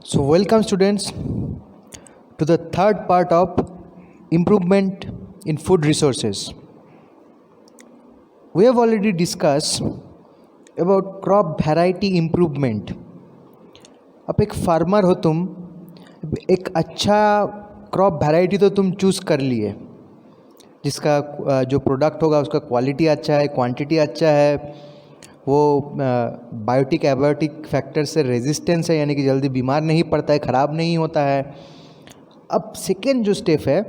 So, welcome students to the third part of improvement in food resources. We have already discussed about crop variety improvement. अब एक farmer हो तुम, एक अच्छा crop variety तो तुम चूज़ कर लिए जिसका जो प्रोडक्ट होगा उसका क्वालिटी अच्छा है, क्वांटिटी अच्छा है, वो बायोटिक एबायोटिक फैक्टर से रेजिस्टेंस है, यानी कि जल्दी बीमार नहीं पड़ता है, ख़राब नहीं होता है। अब सेकेंड जो स्टेप है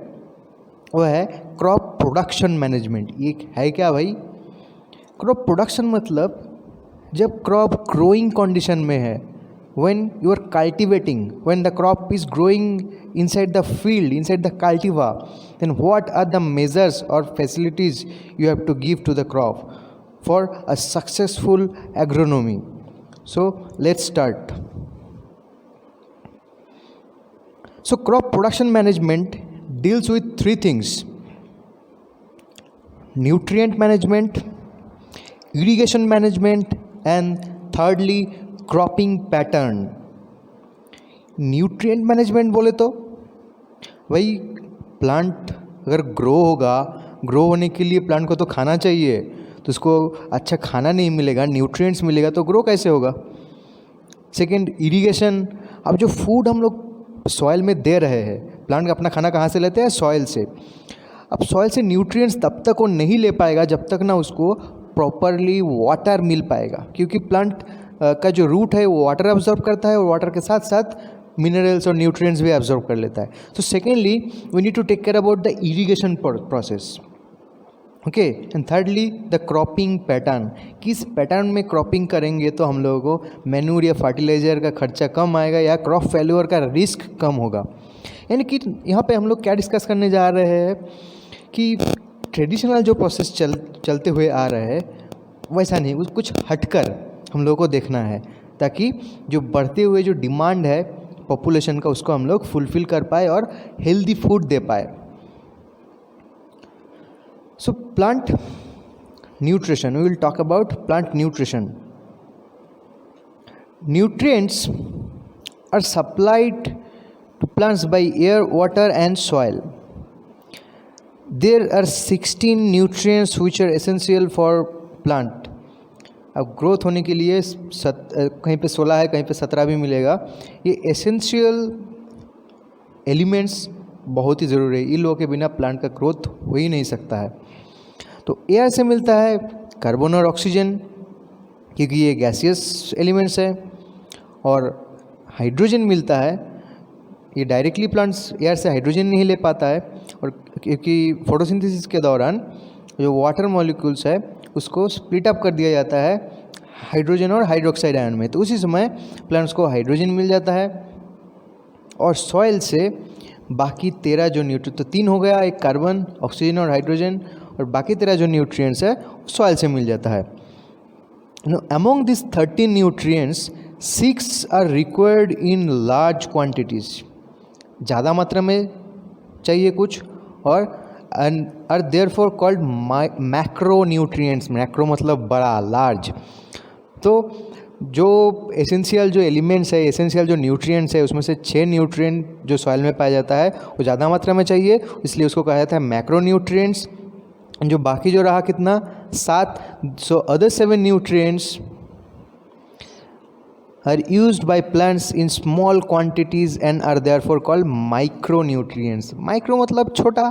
वो है क्रॉप प्रोडक्शन मैनेजमेंट। ये है क्या भाई? क्रॉप प्रोडक्शन मतलब जब क्रॉप ग्रोइंग कंडीशन में है, when you are cultivating, when the crop is growing inside the field, inside the cultivar, then what are the measures or facilities you have to give to the crop for a successful agronomy? So let's start. So crop production management deals with three things: nutrient management, irrigation management, and thirdly cropping pattern. Nutrient management बोले तो भाई plant अगर grow होगा, grow होने के लिए plant को तो खाना चाहिए, तो उसको अच्छा खाना नहीं मिलेगा, न्यूट्रिएंट्स मिलेगा तो ग्रो कैसे होगा। सेकंड इरिगेशन, अब जो फूड हम लोग सॉइल में दे रहे हैं, प्लांट का अपना खाना कहाँ से लेते हैं? सॉइल से। अब सॉइल से न्यूट्रिएंट्स तब तक वो नहीं ले पाएगा जब तक ना उसको प्रॉपरली वाटर मिल पाएगा, क्योंकि प्लांट का जो रूट है वो वाटर एब्जॉर्ब करता है और वाटर के साथ साथ मिनरल्स और न्यूट्रिएंट्स भी एब्जॉर्ब कर लेता है। तो secondly we need to take care about the irrigation process, okay. And thirdly the cropping pattern, किस पैटर्न में क्रॉपिंग करेंगे तो हम लोगों को मैन्यूर या फर्टिलाइज़र का खर्चा कम आएगा या क्रॉप फेल्यूर का रिस्क कम होगा। यानी कि यहाँ पे हम लोग क्या डिस्कस करने जा रहे हैं कि ट्रेडिशनल जो प्रोसेस चलते हुए आ रहे हैं वैसा नहीं, कुछ हटकर हम लोगों को देखना है, ताकि जो बढ़ते हुए जो डिमांड है पॉपुलेशन का उसको हम लोग फुलफिल कर पाए और हेल्दी फूड दे पाए। So plant nutrition, we will talk about plant nutrition. Nutrients are supplied to plants by air, water and soil. There are 16 nutrients which are essential for plant. अब ग्रोथ होने के लिए कहीं पे 16 है, कहीं पे 17 भी मिलेगा। ये एसेंशियल एलिमेंट्स बहुत ही ज़रूरी है, इन लोगों के बिना प्लांट का ग्रोथ हो ही नहीं सकता है। तो एयर से मिलता है कार्बन और ऑक्सीजन, क्योंकि ये गैसियस एलिमेंट्स है, और हाइड्रोजन मिलता है, ये डायरेक्टली प्लांट्स एयर से हाइड्रोजन नहीं ले पाता है, और क्योंकि फोटोसिंथेसिस के दौरान जो वाटर मॉलिक्यूल्स है उसको स्प्लिट अप कर दिया जाता है हाइड्रोजन और हाइड्रोक्साइड आयन में, तो उसी समय प्लांट्स को हाइड्रोजन मिल जाता है। और सॉइल से बाकी 13 जो न्यूट्रिएंट, तो 3 हो गया, एक कार्बन, ऑक्सीजन और हाइड्रोजन, और बाकी 13 जो न्यूट्रिएंट्स है सॉइल से मिल जाता है। Among this 13 nutrients 6 are required in large quantities, ज़्यादा मात्रा में चाहिए कुछ, और are therefore called macro nutrients. Macro मतलब बड़ा, लार्ज। तो जो एसेंशियल जो एलिमेंट्स है, एसेंशियल जो न्यूट्रिएंट्स है, उसमें से 6 न्यूट्रिएंट जो सॉइल में पाया जाता है वो ज़्यादा मात्रा में चाहिए, इसलिए उसको कहा जाता है मैक्रो न्यूट्रिएंट्स। जो बाकी जो रहा कितना, 7, so other 7 nutrients are used by plants in small quantities and are therefore called micronutrients. Micro मतलब छोटा,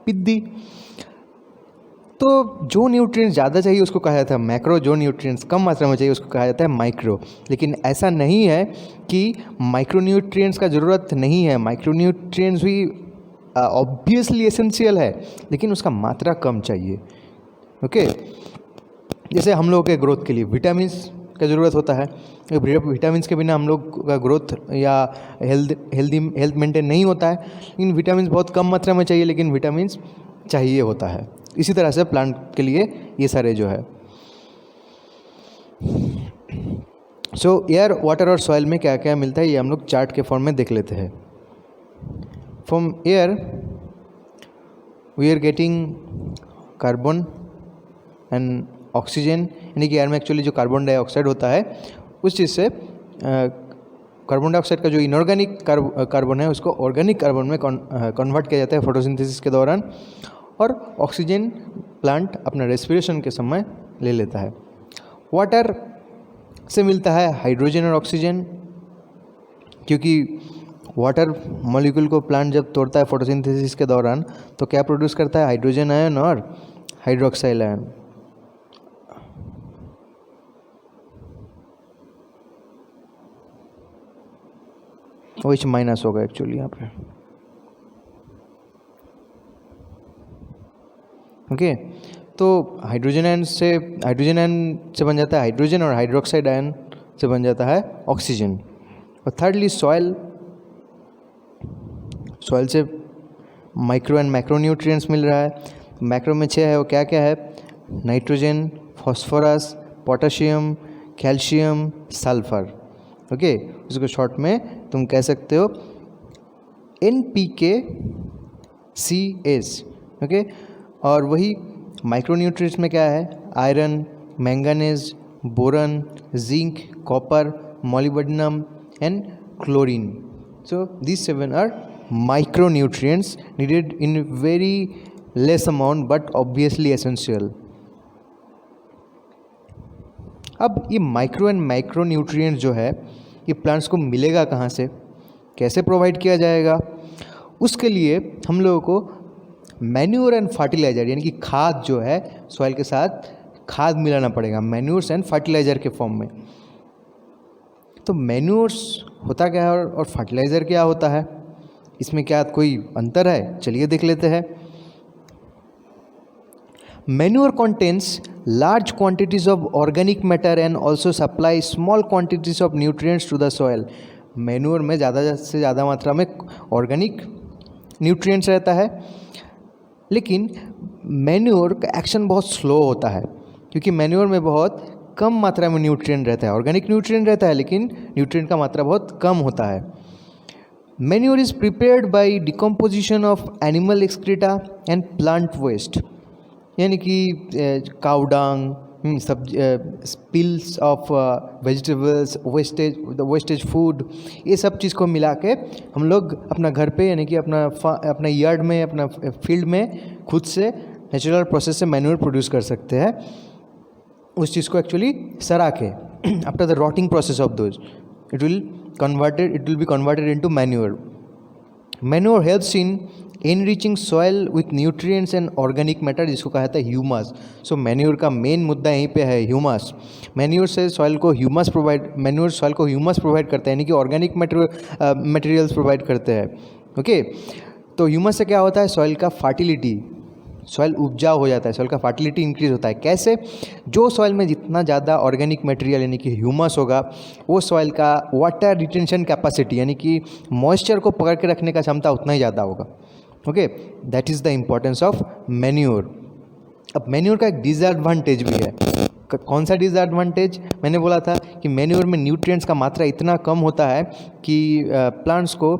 पिद्दी। तो जो न्यूट्रिएंट्स ज़्यादा चाहिए उसको कहा जाता है मैक्रो, जो न्यूट्रिएंट्स कम मात्रा में चाहिए उसको कहा जाता है माइक्रो। लेकिन ऐसा नहीं है कि माइक्रो न्यूट्रिएंट्स का ज़रूरत नहीं है, माइक्रो न्यूट्रिएंट्स भी ऑब्वियसली एसेंशियल है, लेकिन उसका मात्रा कम चाहिए, ओके। जैसे हम लोगों के ग्रोथ के लिए विटामिन्स का ज़रूरत होता है, विटामिन्स के बिना हम लोग का ग्रोथ या हेल्थ मेंटेन नहीं होता है, लेकिन विटामिन्स बहुत कम मात्रा में चाहिए, लेकिन विटामिन्स चाहिए होता है। इसी तरह से प्लांट के लिए ये सारे जो है, सो एयर, वाटर और सॉइल में क्या क्या मिलता है ये हम लोग चार्ट के फॉर्म में देख लेते हैं। From air we are getting carbon and oxygen, यानी कि एयर में एक्चुअली जो कार्बन डाइऑक्साइड होता है उस चीज़ से कार्बन डाइऑक्साइड का जो इनऑर्गेनिक कार्बन है उसको ऑर्गेनिक कार्बन में कन्वर्ट किया जाता है फोटोसिंथेसिस के दौरान, और ऑक्सीजन प्लांट अपना रेस्पिरेशन के समय ले लेता है। वाटर से मिलता है हाइड्रोजन और ऑक्सीजन, क्योंकि वाटर मॉलिक्यूल को प्लांट जब तोड़ता है फोटोसिंथेसिस के दौरान तो क्या प्रोड्यूस करता है, हाइड्रोजन आयन और हाइड्रोक्साइल आयन। OH माइनस होगा एक्चुअली यहाँ पे। ओके, तो हाइड्रोजन आयन से बन जाता है हाइड्रोजन, और हाइड्रोक्साइड आयन से बन जाता है ऑक्सीजन। और थर्डली सॉइल से माइक्रो एंड मैक्रो न्यूट्रिएंट्स मिल रहा है। मैक्रो में 6 है, वो क्या क्या है, nitrogen, phosphorus, potassium, calcium, sulphur. Okay, उसको शॉर्ट में तुम कह सकते हो NPKCS। ओके, और वही माइक्रो न्यूट्रिएंट्स में क्या है, iron, manganese, boron, zinc, copper, molybdenum and chlorine. So these 7 are micronutrients needed in very less amount but obviously essential. अब ये माइक्रो एंड माइक्रो न्यूट्रिएंट्स जो है ये प्लांट्स को मिलेगा कहाँ से, कैसे प्रोवाइड किया जाएगा, उसके लिए हम लोगों को मैन्योर एंड फर्टिलाइज़र यानी कि खाद जो है सॉइल के साथ खाद मिलाना पड़ेगा, मैन्योर्स एंड फर्टिलाइज़र के फॉर्म में। तो मैन्योर्स होता क्या है और फर्टिलाइज़र क्या होता है, इसमें क्या कोई अंतर है, चलिए देख लेते हैं। Manure contains large quantities of organic matter and also supply small quantities of nutrients to the soil. Manure में ज़्यादा से ज़्यादा मात्रा में ऑर्गेनिक न्यूट्रिएंट्स रहता है, लेकिन मैन्योर का एक्शन बहुत स्लो होता है, क्योंकि मैन्योर में बहुत कम मात्रा में न्यूट्रिएंट रहता है। ऑर्गेनिक न्यूट्रिएंट रहता है लेकिन न्यूट्रिएंट का मात्रा बहुत कम होता है। Manure is prepared by decomposition of animal excreta and plant waste, यानी कि cow dung, spills of vegetables, wastage food, ये सब चीज़ को मिला के हम लोग अपना घर पे यानी कि अपना यार्ड में, अपना फील्ड में खुद से नेचुरल प्रोसेस से मैन्योर प्रोड्यूस कर सकते हैं। उस चीज़ को एक्चुअली सरा के after the rotting process of those it will be converted into manure. Manure helps in enriching soil with nutrients and organic matter, जिसको कहा जाता है ह्यूमस। सो मैन्योर का मेन मुद्दा यहीं पे है ह्यूमस। मैन्योर से सॉइल को ह्यूमस प्रोवाइड करता है, यानी कि ऑर्गेनिक मटेरियल्स प्रोवाइड करते हैं। ओके, तो ह्यूमस से क्या होता है, सॉइल का फर्टिलिटी, सॉइल उपजाऊ हो जाता है, सॉइल का फर्टिलिटी इंक्रीज होता है। कैसे, जो सॉइल में जितना ज़्यादा ऑर्गेनिक मटेरियल यानी कि ह्यूमस होगा वो सॉइल का वाटर रिटेंशन कैपेसिटी यानी कि मॉइस्चर को पकड़ के रखने का क्षमता उतना ही ज़्यादा होगा। Okay, that is the importance of manure. अब मैन्योर का एक डिसएडवांटेज भी है। कौन सा डिसएडवांटेज, मैंने बोला था कि मैन्योर में न्यूट्रिएंट्स का मात्रा इतना कम होता है कि प्लांट्स को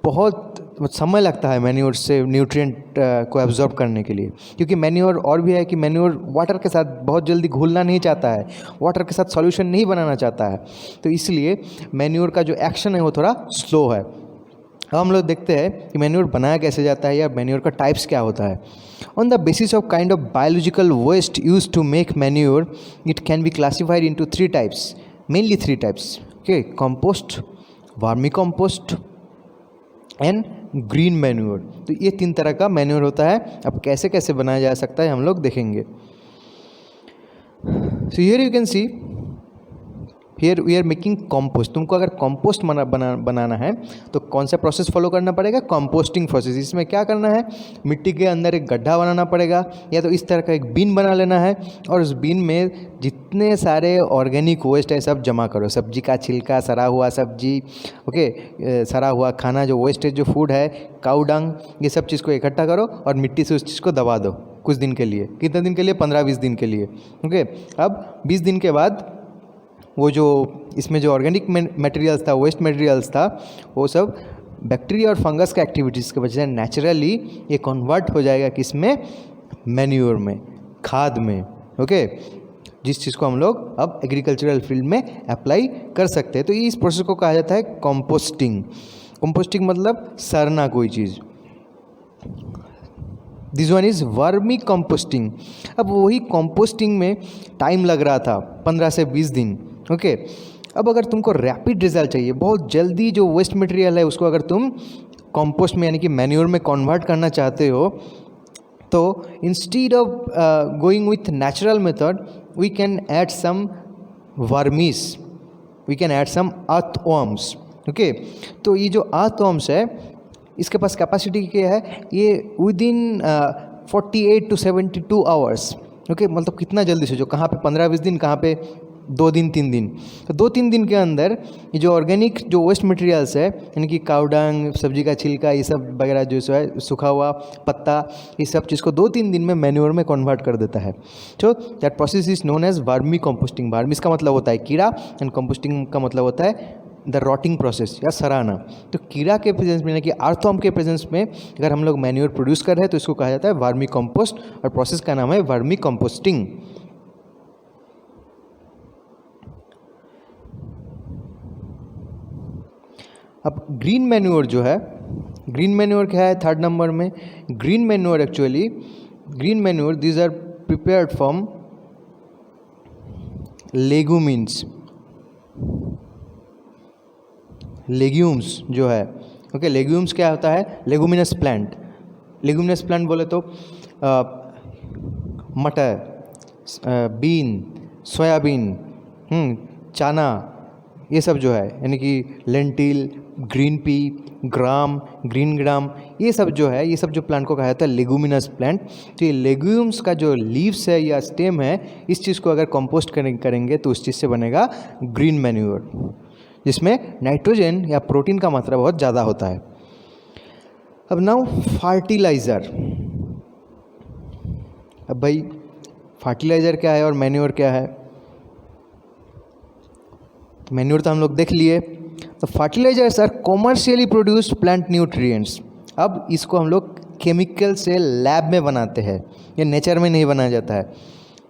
बहुत समय लगता है मैन्योर से न्यूट्रिएंट को एब्जॉर्ब करने के लिए, क्योंकि मैन्योर और भी है कि मैन्योर वाटर के साथ बहुत जल्दी घुलना नहीं चाहता है, वाटर के साथ सॉल्यूशन नहीं बनाना चाहता है, तो इसलिए मैन्योर का जो एक्शन है वो थोड़ा स्लो है। अब हम लोग देखते हैं कि मैन्योर बनाया कैसे जाता है या मैन्योर का टाइप्स क्या होता है। On the basis of kind of biological waste use to make manure, it can be classified into 3 types, mainly 3 types. Okay, compost, vermi compost and green manure. तो ये 3 तरह का मैन्योर होता है। अब कैसे कैसे बनाया जा सकता है हम लोग देखेंगे। So here you can see, here we are making compost. तुमको अगर कंपोस्ट बनाना है तो कौन सा प्रोसेस फॉलो करना पड़ेगा, कंपोस्टिंग प्रोसेस। इसमें क्या करना है, मिट्टी के अंदर एक गड्ढा बनाना पड़ेगा, या तो इस तरह का एक बीन बना लेना है, और उस बीन में जितने सारे ऑर्गेनिक वेस्ट है सब जमा करो, सब्जी का छिलका, सड़ा हुआ सब्जी, ओके, सड़ा हुआ खाना, जो वेस्टेज जो फूड है, काऊ डंग, ये सब चीज़ को इकट्ठा करो और मिट्टी से उस चीज़ को दबा दो कुछ दिन के लिए। कितने दिन के लिए, 15-20 दिन के लिए। ओके, अब 20 दिन के बाद वो जो इसमें जो ऑर्गेनिक मटेरियल्स था, वेस्ट मटेरियल्स था, वो सब बैक्टीरिया और फंगस के एक्टिविटीज़ की वजह से नेचुरली ये कन्वर्ट हो जाएगा किसमें, मैन्योर में, खाद में। ओके, जिस चीज़ को हम लोग अब एग्रीकल्चरल फील्ड में अप्लाई कर सकते हैं। तो इस प्रोसेस को कहा जाता है कंपोस्टिंग। कंपोस्टिंग मतलब सड़ना कोई चीज़। This one is vermi composting. अब वही कंपोस्टिंग में टाइम लग रहा था 15 से 20 दिन, ओके। अब अगर तुमको रैपिड रिजल्ट चाहिए, बहुत जल्दी जो वेस्ट मटेरियल है उसको अगर तुम कंपोस्ट में यानी कि मैन्योर में कन्वर्ट करना चाहते हो, तो instead of going with natural method we can add some vermis, we can add some earthworms, okay. तो ये जो अर्थवर्म्स है इसके पास कैपेसिटी क्या है, ये with in 48 to 72 hours, okay. मतलब कितना जल्दी से, जो कहाँ पे 15-20 दिन, कहाँ पे 2 दिन 3 दिन। तो 2-3 दिन के अंदर ये जो ऑर्गेनिक जो वेस्ट मटेरियल्स है यानी कि काउडंग, सब्जी का छिलका, ये सब वगैरह जो है, सूखा हुआ पत्ता, ये सब चीज़ को 2-3 दिन में मैन्योर में कन्वर्ट कर देता है। तो that process is known as vermi composting. Vermi का मतलब होता है कीड़ा एंड कंपोस्टिंग का मतलब होता है द रॉटिंग प्रोसेस या सराहना। तो कीड़ा के प्रेजेंस में यानी कि अर्थवर्म के प्रेजेंस में अगर हम लोग मैन्योर प्रोड्यूस कर रहे हैं तो इसको कहा जाता है वर्मी कंपोस्ट, और प्रोसेस का नाम है वर्मी कंपोस्टिंग। अब ग्रीन मैन्योर जो है, ग्रीन मैन्योर क्या है 3rd नंबर में? Green manure actually, green manure these are prepared from legumins, legumes जो है, ओके। लेग्यूम्स क्या होता है? Leguminous plant. लेगुमिनस प्लांट बोले तो मटर, बीन, सोयाबीन, चना, ये सब जो है यानी कि लेंटिल, ग्रीन पी, ग्राम, ग्रीन ग्राम, ये सब जो है, ये सब जो प्लांट को कहा जाता है लेगुमिनस प्लांट। तो ये लेग्यूम्स का जो लीव्स है या स्टेम है, इस चीज़ को अगर कंपोस्ट करेंगे तो उस चीज़ से बनेगा ग्रीन मैन्योर, जिसमें नाइट्रोजन या प्रोटीन का मात्रा बहुत ज़्यादा होता है। अब नाउ फर्टिलाइज़र। अब भाई फर्टिलाइज़र क्या है और मैन्योर क्या है? मैन्योर तो हम लोग देख लिए। तो fertilizers are commercially produced plant nutrients. अब इसको हम लोग केमिकल से लैब में बनाते हैं, ये नेचर में नहीं बनाया जाता है,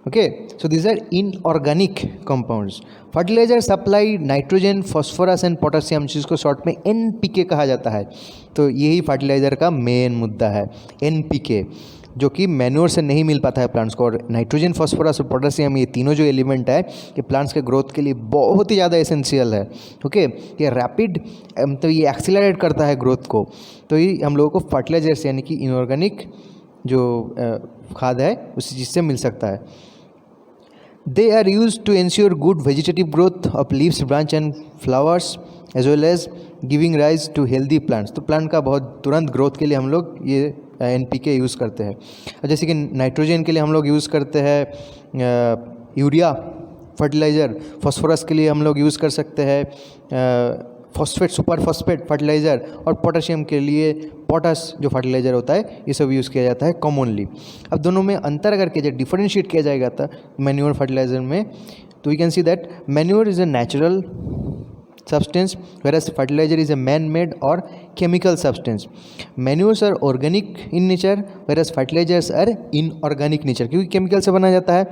okay. So these are inorganic compounds. Fertilizer supply nitrogen, phosphorus and potassium, जिसको शॉर्ट में NPK कहा जाता है। तो यही फर्टिलाइजर का मेन मुद्दा है, NPK, जो कि मैन्योर से नहीं मिल पाता है प्लांट्स को। और नाइट्रोजन, फॉस्फोरस और पोटेशियम, ये तीनों जो एलिमेंट है ये प्लांट्स के ग्रोथ के लिए बहुत ही ज़्यादा एसेंशियल है, ओके। ये रैपिड तो ये एक्सीलरेट करता है ग्रोथ को। तो ये हम लोगों को फर्टिलाइजर्स यानी कि इनऑर्गेनिक जो खाद है उसी चीज़ से मिल सकता है। They are used to ensure good vegetative growth of leaves, branch and flowers as well as giving rise to healthy plants। तो प्लांट का बहुत तुरंत ग्रोथ के लिए हम लोग ये NPK यूज़ करते हैं। जैसे कि नाइट्रोजन के लिए हम लोग यूज़ करते हैं यूरिया फर्टिलाइज़र, फॉस्फोरस के लिए हम लोग यूज़ कर सकते हैं फॉस्फेट, सुपर फॉस्फेट फर्टिलाइज़र, और पोटेशियम के लिए पोटास जो फर्टिलाइज़र होता है, ये सब यूज़ किया जाता है कॉमनली। अब दोनों में अंतर अगर किया जाए, डिफरेंशिएट किया जाएगा था मैन्योर फर्टिलाइज़र में, तो we can see that manure is a natural substance whereas fertilizer is a man-made or chemical substance. Manures are organic in nature whereas fertilizers are inorganic nature, क्योंकि केमिकल से बनाया जाता है।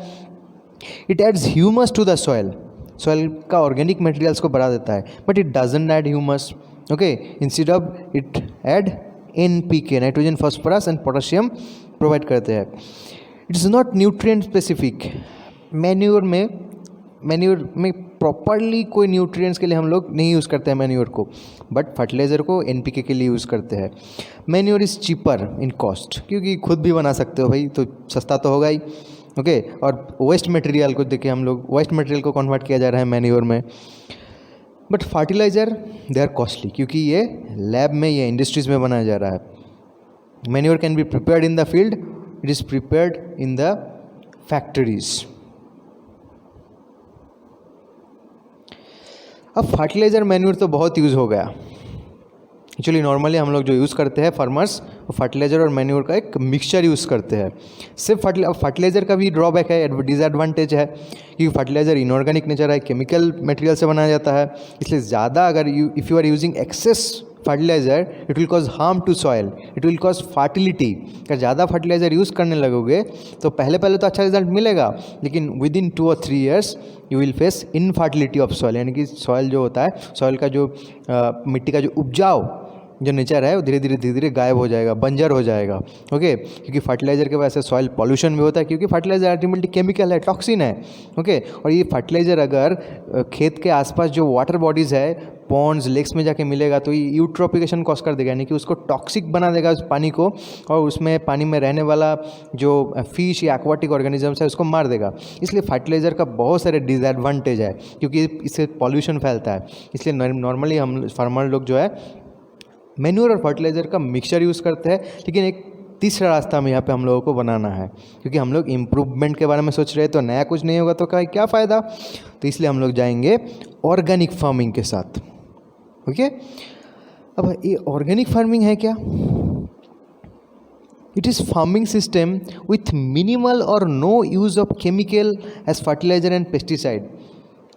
It adds humus to the soil, soil का organic materials को बढ़ा देता है, but it doesn't add humus, okay. Instead of it add NPK, nitrogen, phosphorus and potassium provide करते हैं। It is not nutrient specific. Manure में properly कोई nutrients के लिए हम लोग नहीं यूज़ करते हैं मैन्योर को, बट फर्टिलाइज़र को NPK के लिए यूज़ करते हैं। Manure is cheaper in cost, क्योंकि खुद भी बना सकते हो भाई, तो सस्ता तो होगा ही, ओके। और वेस्ट मटेरियल को देखिए, हम लोग वेस्ट मटेरियल को कन्वर्ट किया जा रहा है मैन्योर में। But fertilizer they are costly, क्योंकि ये लैब में, ये इंडस्ट्रीज़ में बनाया जा रहा है। Manure can be prepared in the field, it is prepared in the factories. अब फर्टिलाइज़र मैन्योर तो बहुत यूज़ हो गया। एक्चुअली नॉर्मली हम लोग जो यूज़ करते हैं फार्मर्स, वो फर्टिलाइज़र और मैन्योर का एक मिक्सचर यूज़ करते हैं। सिर्फ फर्टिलाइज़र का भी ड्रॉबैक है, डिसएडवांटेज है, क्योंकि फर्टिलाइज़र इनऑर्गेनिक नेचर है, केमिकल मटेरियल से बनाया जाता है, इसलिए ज़्यादा अगर if you are using excess fertilizer it will cause harm to soil, it will cause fertility. अगर ज़्यादा फर्टिलाइज़र यूज़ करने लगोगे तो पहले तो अच्छा रिजल्ट मिलेगा, लेकिन विद इन 2 और 3 years you will face infertility of soil, यानी कि सॉइल जो होता है, सॉइल का जो मिट्टी का जो उपजाऊ जो नेचर है वो धीरे धीरे गायब हो जाएगा, बंजर हो जाएगा। ओके, क्योंकि फर्टिलाइज़र के वजह से सॉइल पॉल्यूशन भी होता है, क्योंकि फर्टिलाइज़र अल्टीमेटली केमिकल है, टॉक्सिन है। ओके, और ये फर्टिलाइज़र अगर खेत के आसपास जो वाटर बॉडीज़ है, पॉन्ड्स, लेक्स में जाके मिलेगा तो ये यूट्रोफिकेशन कॉज कर देगा, यानी कि उसको टॉक्सिक बना देगा उस पानी को, और उसमें पानी में रहने वाला जो फिश या एक्वाटिक ऑर्गेनिजम्स है उसको मार देगा। इसलिए फर्टिलाइज़र का बहुत सारे डिसएडवांटेज है, क्योंकि इससे पॉल्यूशन फैलता है। इसलिए नॉर्मली हम फार्मर लोग जो है मैन्योर और फर्टिलाइज़र का मिक्सचर यूज़ करते हैं, लेकिन एक तीसरा रास्ता में यहाँ पे हम लोगों को बनाना है, क्योंकि हम लोग इम्प्रूवमेंट के बारे में सोच रहे हैं, तो नया कुछ नहीं होगा तो क्या फ़ायदा। तो इसलिए हम लोग जाएंगे ऑर्गेनिक फार्मिंग के साथ। ओके, अब ये ऑर्गेनिक फार्मिंग है क्या? It is farming system with minimal or no use of chemical as fertilizer and pesticide.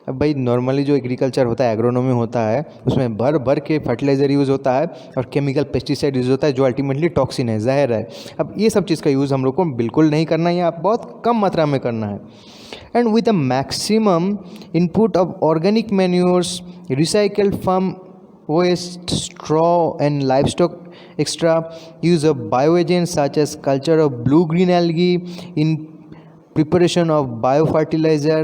अब भाई नॉर्मली जो एग्रीकल्चर होता है, एग्रोनॉमी होता है, उसमें भर के फर्टिलाइज़र यूज़ होता है और केमिकल पेस्टिसाइड यूज़ होता है, जो अल्टीमेटली टॉक्सिन है, जहर है। अब ये सब चीज़ का यूज़ हम लोग को बिल्कुल नहीं करना है, या बहुत कम मात्रा में करना है। And with a maximum input of organic manures, recycled farm waste, straw and livestock extra, use of bioagents such as culture of blue-green algae in preparation of biofertilizer,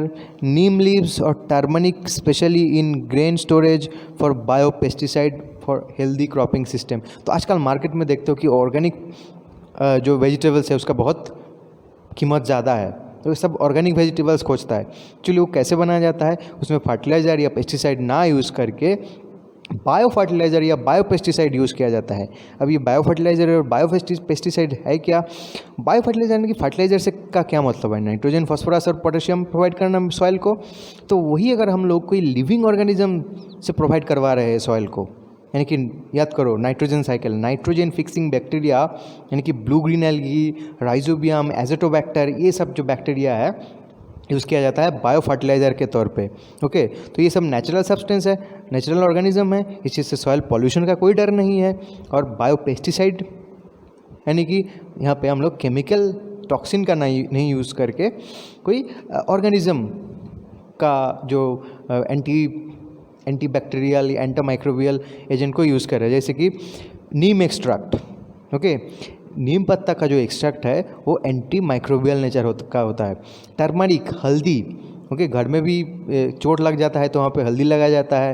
neem leaves or turmeric especially in grain storage for biopesticide for healthy cropping system। तो आजकल market में देखते हो कि organic जो vegetables है उसका बहुत कीमत ज़्यादा है, तो ये सब ऑर्गेनिक वेजिटेबल्स खोजता है। एक्चुअली वो कैसे बनाया जाता है, उसमें फर्टिलाइज़र या पेस्टिसाइड ना यूज़ करके बायो फर्टिलाइज़र या बायो पेस्टिसाइड यूज़ किया जाता है। अब ये बायो फर्टिलाइज़र और बायो पेस्टिसाइड है क्या? बायो फर्टिलाइज़र यानी कि फर्टिलाइज़र से का क्या मतलब है? नाइट्रोजन, फास्फोरस और पोटेशियम प्रोवाइड करना सॉइल को। तो वही अगर हम लोग कोई लिविंग ऑर्गेनिज्म से प्रोवाइड करवा रहे हैं सॉइल को, यानी कि याद करो nitrogen cycle, nitrogen fixing bacteria यानी कि blue green algae, rhizobium, Azotobacter, ये सब जो बैक्टीरिया है यूज़ किया जाता है बायो फर्टिलाइज़र के तौर पे। ओके, तो ये सब नेचुरल सब्सटेंस है, नेचुरल ऑर्गेनिज्म है, इस चीज़ से सॉइल पॉल्यूशन का कोई डर नहीं है। और बायो पेस्टिसाइड यानी कि यहाँ पे हम लोग केमिकल टॉक्सिन का नहीं यूज़ करके कोई ऑर्गेनिज्म का जो एंटी बैक्टीरियल या एंटीमाइक्रोबियल एजेंट को यूज़ कर रहे हैं, जैसे कि नीम एक्सट्रैक्ट। ओके, नीम पत्ता का जो एक्सट्रैक्ट है वो एंटी माइक्रोबियल नेचर का होता है। टर्मरिक, हल्दी, ओके, घर में भी चोट लग जाता है तो वहाँ पे हल्दी लगाया जाता है,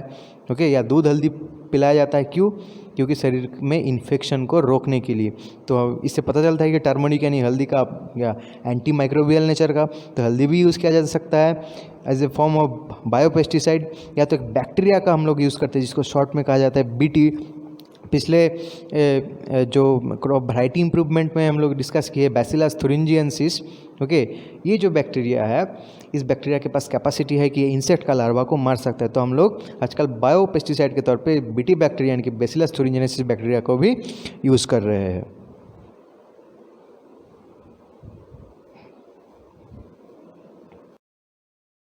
ओके, या दूध हल्दी पिलाया जाता है। क्यों? क्योंकि शरीर में इन्फेक्शन को रोकने के लिए। तो इससे पता चलता है कि टर्मरिक यानी हल्दी का या एंटी माइक्रोबियल नेचर का, तो हल्दी भी यूज़ किया जा सकता है as a form of biopesticide. या तो एक बैक्टीरिया का हम लोग यूज़ करते हैं जिसको शॉर्ट में कहा जाता है बीटी। पिछले जो क्रॉप वैरायटी इम्प्रूवमेंट में हम लोग डिस्कस किए बैसिलस thuringiensis। ओके, ये जो बैक्टीरिया है, इस बैक्टीरिया के पास कैपेसिटी है कि ये इंसेक्ट का लार्वा को मार सकता है। तो हम लोग आजकल बायो पेस्टिसाइड के तौर पे बीटी बैक्टीरिया यानी कि बैसिलस thuringiensis बैक्टीरिया को भी यूज़ कर रहे हैं।